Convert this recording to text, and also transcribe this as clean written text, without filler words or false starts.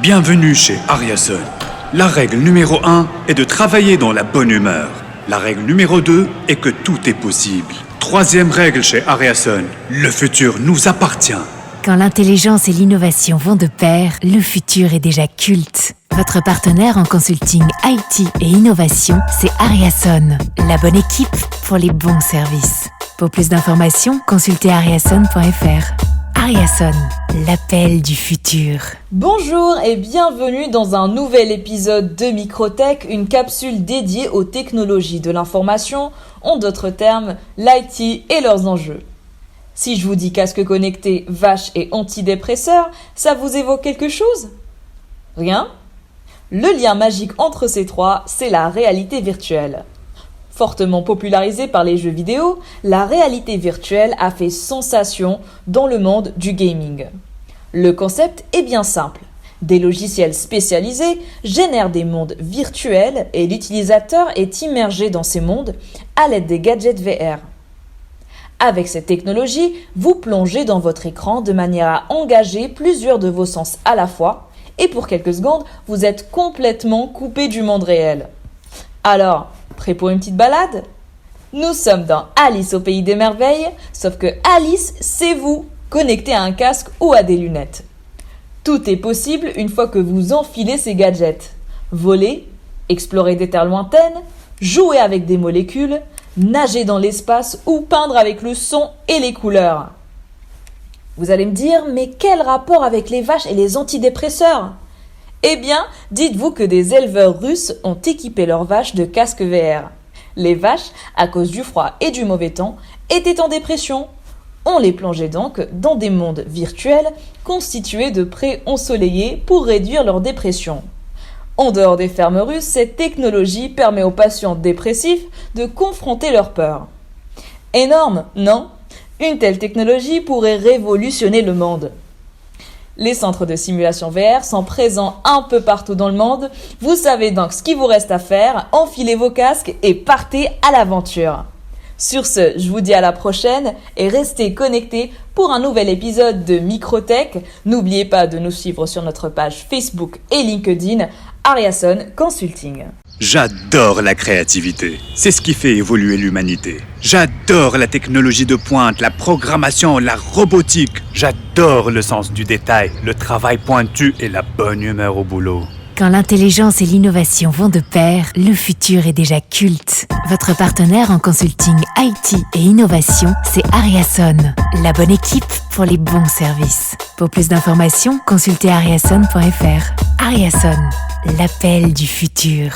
Bienvenue chez Ariason. La règle numéro 1 est de travailler dans la bonne humeur. La règle numéro 2 est que tout est possible. Troisième règle chez Ariason, le futur nous appartient. Quand l'intelligence et l'innovation vont de pair, le futur est déjà culte. Votre partenaire en consulting IT et innovation, c'est Ariason, la bonne équipe pour les bons services. Pour plus d'informations, consultez ariason.fr. Ariason, l'appel du futur. Bonjour et bienvenue dans un nouvel épisode de Microtech, une capsule dédiée aux technologies de l'information, en d'autres termes, l'IT et leurs enjeux. Si je vous dis casque connecté, vache et antidépresseur, ça vous évoque quelque chose ? Rien ? Le lien magique entre ces trois, c'est la réalité virtuelle. Fortement popularisée par les jeux vidéo, la réalité virtuelle a fait sensation dans le monde du gaming. Le concept est bien simple. Des logiciels spécialisés génèrent des mondes virtuels et l'utilisateur est immergé dans ces mondes à l'aide des gadgets VR. Avec cette technologie, vous plongez dans votre écran de manière à engager plusieurs de vos sens à la fois et pour quelques secondes, vous êtes complètement coupé du monde réel. Alors, prêt pour une petite balade ? Nous sommes dans Alice au pays des merveilles, sauf que Alice, c'est vous, connecté à un casque ou à des lunettes. Tout est possible une fois que vous enfilez ces gadgets. Voler, explorer des terres lointaines, jouer avec des molécules, nager dans l'espace ou peindre avec le son et les couleurs. Vous allez me dire, mais quel rapport avec les vaches et les antidépresseurs ? Eh bien, dites-vous que des éleveurs russes ont équipé leurs vaches de casques VR. Les vaches, à cause du froid et du mauvais temps, étaient en dépression. On les plongeait donc dans des mondes virtuels constitués de prés ensoleillés pour réduire leur dépression. En dehors des fermes russes, cette technologie permet aux patients dépressifs de confronter leurs peurs. Énorme, non ? Une telle technologie pourrait révolutionner le monde. Les centres de simulation VR sont présents un peu partout dans le monde. Vous savez donc ce qu'il vous reste à faire, enfilez vos casques et partez à l'aventure. Sur ce, je vous dis à la prochaine et restez connectés pour un nouvel épisode de Microtech. N'oubliez pas de nous suivre sur notre page Facebook et LinkedIn, Ariason Consulting. J'adore la créativité. C'est ce qui fait évoluer l'humanité. J'adore la technologie de pointe, la programmation, la robotique. J'adore le sens du détail, le travail pointu et la bonne humeur au boulot. Quand l'intelligence et l'innovation vont de pair, le futur est déjà culte. Votre partenaire en consulting IT et innovation, c'est Ariason, la bonne équipe pour les bons services. Pour plus d'informations, consultez ariason.fr. Ariason, l'appel du futur.